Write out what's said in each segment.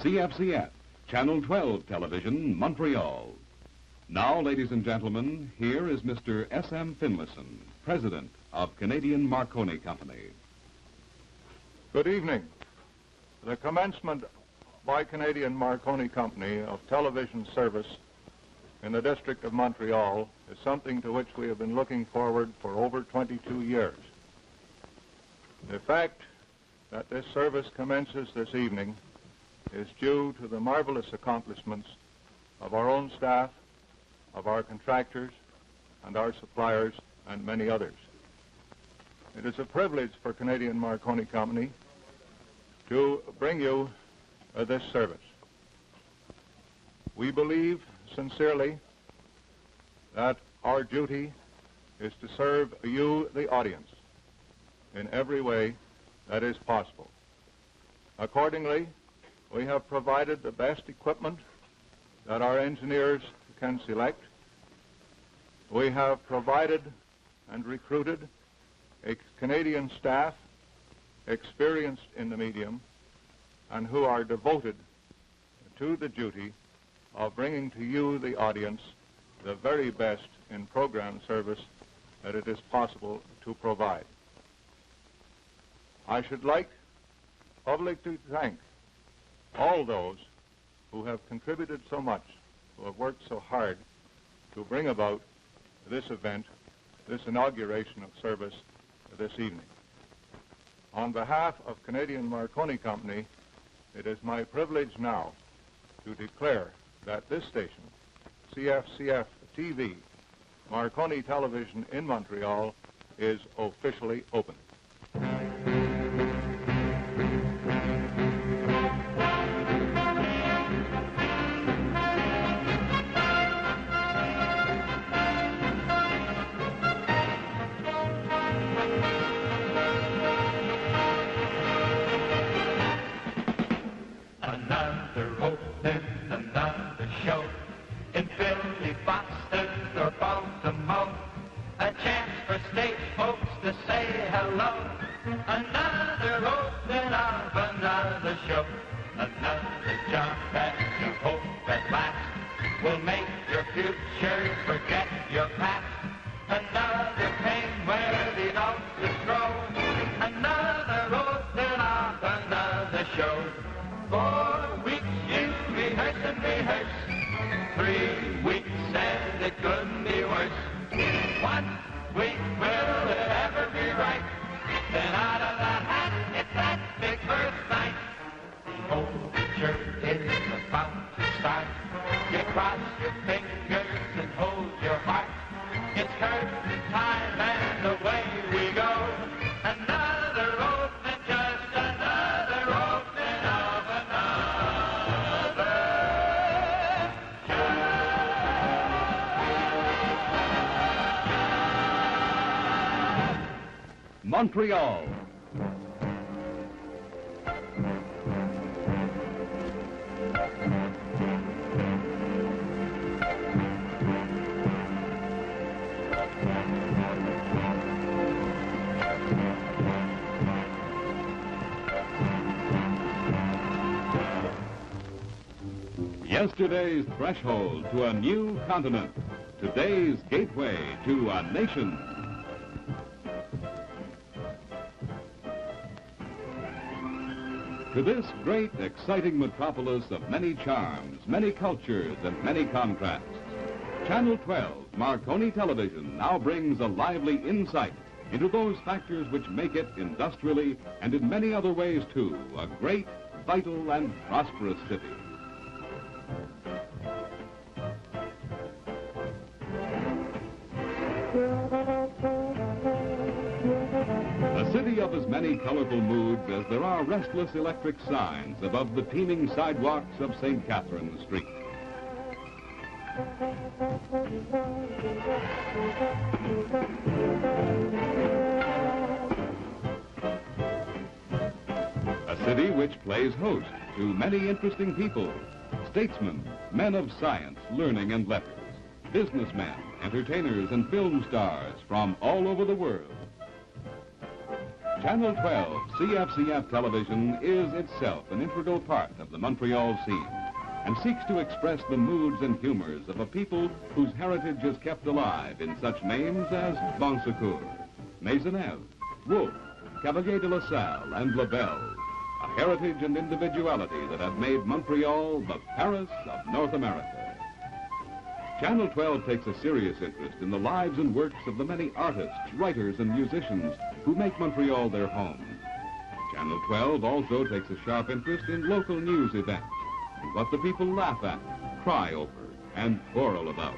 CFCF, Channel 12 Television, Montreal. Now, ladies and gentlemen, here is Mr. S.M. Finlayson, President of Canadian Marconi Company. Good evening. The commencement by Canadian Marconi Company of television service in the District of Montreal is something to which we have been looking forward for over 22 years. The fact that this service commences this evening is due to the marvelous accomplishments of our own staff, of our contractors, and our suppliers, and many others. It is a privilege for Canadian Marconi Company to bring you this service. We believe sincerely that our duty is to serve you, the audience, in every way that is possible. Accordingly, we have provided the best equipment that our engineers can select. We have provided and recruited a Canadian staff experienced in the medium and who are devoted to the duty of bringing to you, the audience, the very best in program service that it is possible to provide. I should like publicly to thank all those who have contributed so much, who have worked so hard to bring about this event, this inauguration of service this evening. On behalf of Canadian Marconi Company, it is my privilege now to declare that this station, CFCF TV, Marconi Television in Montreal, is officially open. Another open, another show in Philly, Boston, or Baltimore. A chance for state folks to say hello. Another open of another show. Another job that you hope at last will make your future forget your past. Another pain where the ulcers grow. Another open of another show. 4 weeks you rehearse and rehearse. 3 weeks and it couldn't be worse. 1 week, will it ever be right? Then out of the hat, it's that big first night. The overture is about to start. You cross your fingers and hold your heart. It's curtain time and away we go. Another open, just another open of another show. Montreal. Yesterday's threshold to a new continent. Today's gateway to a nation. To this great, exciting metropolis of many charms, many cultures, and many contrasts, Channel 12, Marconi Television, now brings a lively insight into those factors which make it industrially, and in many other ways too, a great, vital, and prosperous city. A city of as many colorful moods as there are restless electric signs above the teeming sidewalks of St. Catherine Street. A city which plays host to many interesting people, statesmen, men of science, learning, and letters, businessmen, entertainers, and film stars from all over the world. Channel 12, CFCF television, is itself an integral part of the Montreal scene and seeks to express the moods and humors of a people whose heritage is kept alive in such names as Bon Secours, Maisonneuve, Wolfe, Cavalier de la Salle, and Labelle, a heritage and individuality that have made Montreal the Paris of North America. Channel 12 takes a serious interest in the lives and works of the many artists, writers, and musicians who make Montreal their home. Channel 12 also takes a sharp interest in local news events and what the people laugh at, cry over, and quarrel about,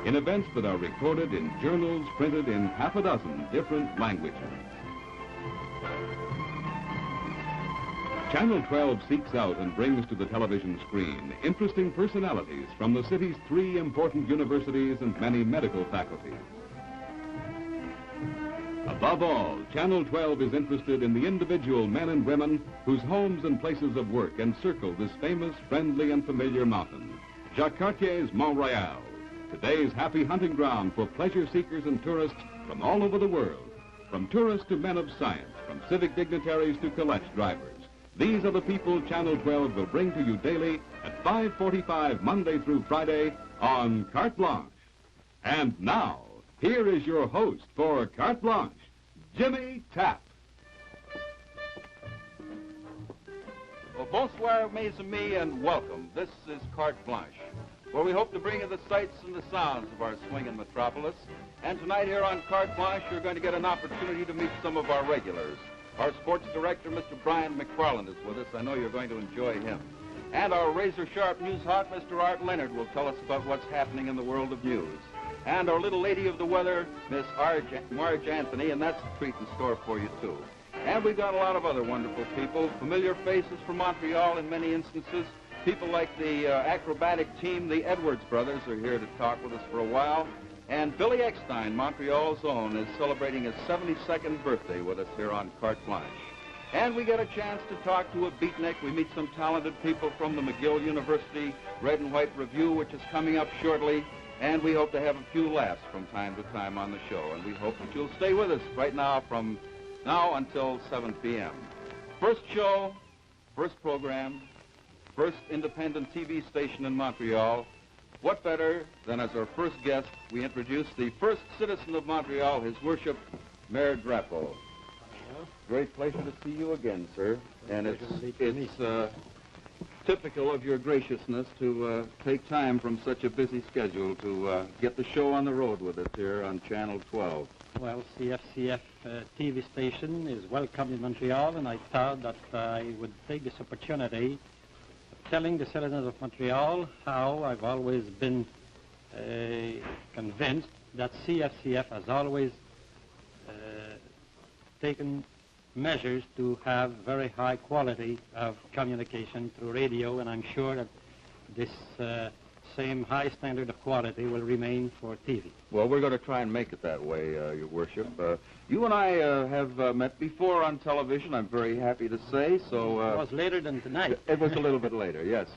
in events that are recorded in journals printed in half a dozen different languages. Channel 12 seeks out and brings to the television screen interesting personalities from the city's 3 important universities and many medical faculties. Above all, Channel 12 is interested in the individual men and women whose homes and places of work encircle this famous, friendly, and familiar mountain, Jacques Cartier's Mont Royal, today's happy hunting ground for pleasure seekers and tourists from all over the world, from tourists to men of science, from civic dignitaries to collects drivers. These are the people Channel 12 will bring to you daily at 5:45 Monday through Friday on Carte Blanche. And now, here is your host for Carte Blanche, Jimmy Tapp. Well, bonsoir, mes amis, and welcome. This is Carte Blanche, where we hope to bring you the sights and the sounds of our swinging metropolis. And tonight here on Carte Blanche, you're going to get an opportunity to meet some of our regulars. Our sports director, Mr. Brian McFarland, is with us. I know you're going to enjoy him. And our razor-sharp news hawk, Mr. Art Leonard, will tell us about what's happening in the world of news. And our little lady of the weather, Miss Marge Anthony, and that's a treat in store for you, too. And we've got a lot of other wonderful people, familiar faces from Montreal in many instances. People like the acrobatic team, the Edwards brothers, are here to talk with us for a while. And Billy Eckstein, Montreal's own, is celebrating his 72nd birthday with us here on Carte Blanche. And we get a chance to talk to a beatnik. We meet some talented people from the McGill University Red and White Review, which is coming up shortly. And we hope to have a few laughs from time to time on the show. And we hope that you'll stay with us right now from now until 7 p.m. First show, first program, first independent TV station in Montreal. What better than as our first guest, we introduce the first citizen of Montreal, His Worship, Mayor Drapeau. Great pleasure to see you again, sir. And it's typical of your graciousness to take time from such a busy schedule to get the show on the road with us here on Channel 12. Well, CFCF TV station is welcome in Montreal, and I thought that I would take this opportunity telling the citizens of Montreal how I've always been convinced that CFCF has always taken measures to have very high quality of communication through radio, and I'm sure that this same high standard of quality will remain for TV. Well, we're going to try and make it that way, Your Worship. You and I have met before on television, I'm very happy to say, so... it was later than tonight. It was a little bit later, yes.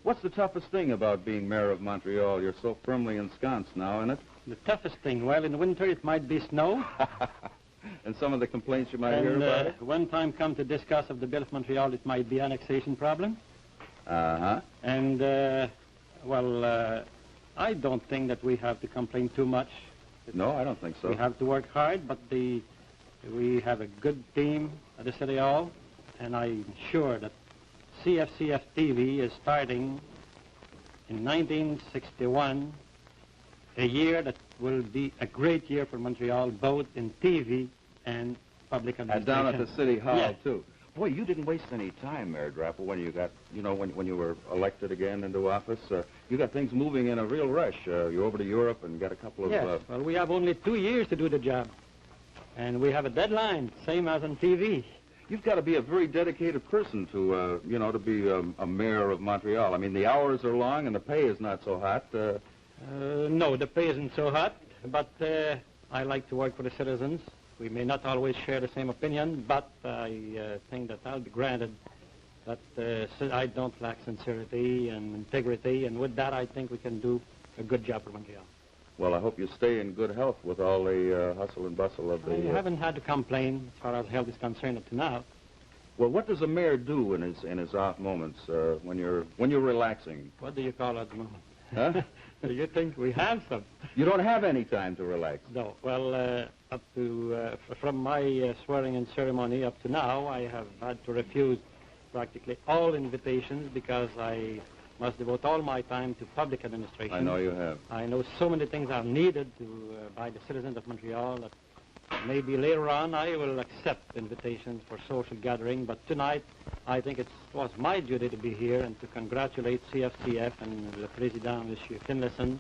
What's the toughest thing about being mayor of Montreal? You're so firmly ensconced now in it. The toughest thing, well, in the winter it might be snow. And some of the complaints you might hear about it? When time comes to discuss of the Bill of Montreal, it might be annexation problem. Uh-huh. And, I don't think that we have to complain too much. No, I don't think so. We have to work hard, but we have a good team at the City Hall, and I'm sure that CFCF TV is starting in 1961, a year that will be a great year for Montreal, both in TV and public administration. And down at the City Hall, yes. too. Boy, you didn't waste any time, Mayor Drapeau, when you got, when you were elected again into office. You got things moving in a real rush. You're over to Europe and got a couple of... Yes, well, we have only 2 years to do the job. And we have a deadline, same as on TV. You've got to be a very dedicated person to, to be a mayor of Montreal. I mean, the hours are long and the pay is not so hot. No, the pay isn't so hot, but I like to work for the citizens. We may not always share the same opinion, but I think that I'll be granted that I don't lack sincerity and integrity, and with that I think we can do a good job for Montreal. Well, I hope you stay in good health with all the hustle and bustle of the... I haven't had to complain as far as health is concerned up to now. Well, what does a mayor do in his off moments when you're relaxing? What do you call it at the moment? Huh? You think we have some? You don't have any time to relax. No. Well, up to from my swearing-in ceremony up to now, I have had to refuse practically all invitations because I must devote all my time to public administration. I know you have. I know so many things are needed by the citizens of Montreal that maybe later on I will accept invitations for social gathering, but tonight I think it was my duty to be here and to congratulate CFCF and the President, Monsieur Finlayson,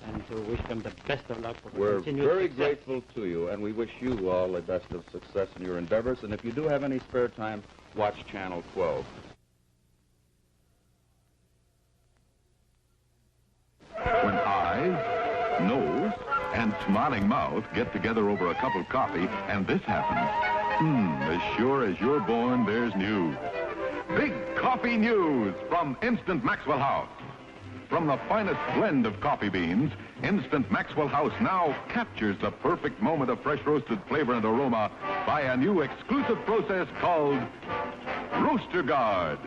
and to wish them the best of luck for the continued We're very success. grateful to you, and we wish you all the best of success in your endeavors. And if you do have any spare time, watch Channel 12. When eyes, nose, and smiling mouth get together over a cup of coffee, and this happens. As sure as you're born, there's news. Big coffee news from Instant Maxwell House. From the finest blend of coffee beans, Instant Maxwell House now captures the perfect moment of fresh roasted flavor and aroma by a new exclusive process called Roaster Guard.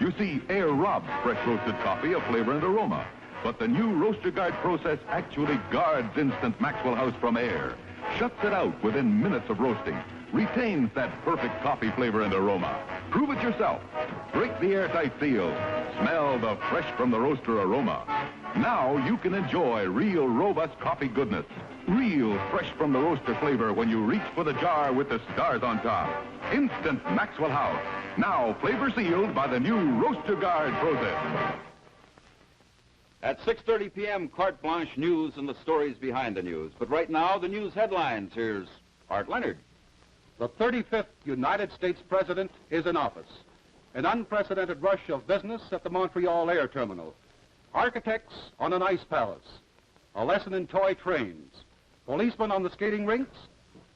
You see, air robs fresh roasted coffee of flavor and aroma. But the new Roaster Guard process actually guards Instant Maxwell House from air, shuts it out within minutes of roasting, retains that perfect coffee flavor and aroma. Prove it yourself. Break the airtight seal. Smell the fresh from the roaster aroma. Now you can enjoy real robust coffee goodness, real fresh from the roaster flavor when you reach for the jar with the stars on top. Instant Maxwell House. Now flavor sealed by the new Roaster Guard process. At 6:30 p.m., Carte Blanche News and the stories behind the news. But right now, the news headlines. Here's Art Leonard. The 35th United States President is in office. An unprecedented rush of business at the Montreal Air Terminal. Architects on an ice palace. A lesson in toy trains. Policemen on the skating rinks.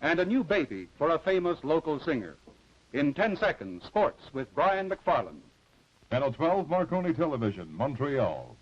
And a new baby for a famous local singer. In 10 seconds, sports with Brian McFarland. Channel 12, Marconi Television, Montreal.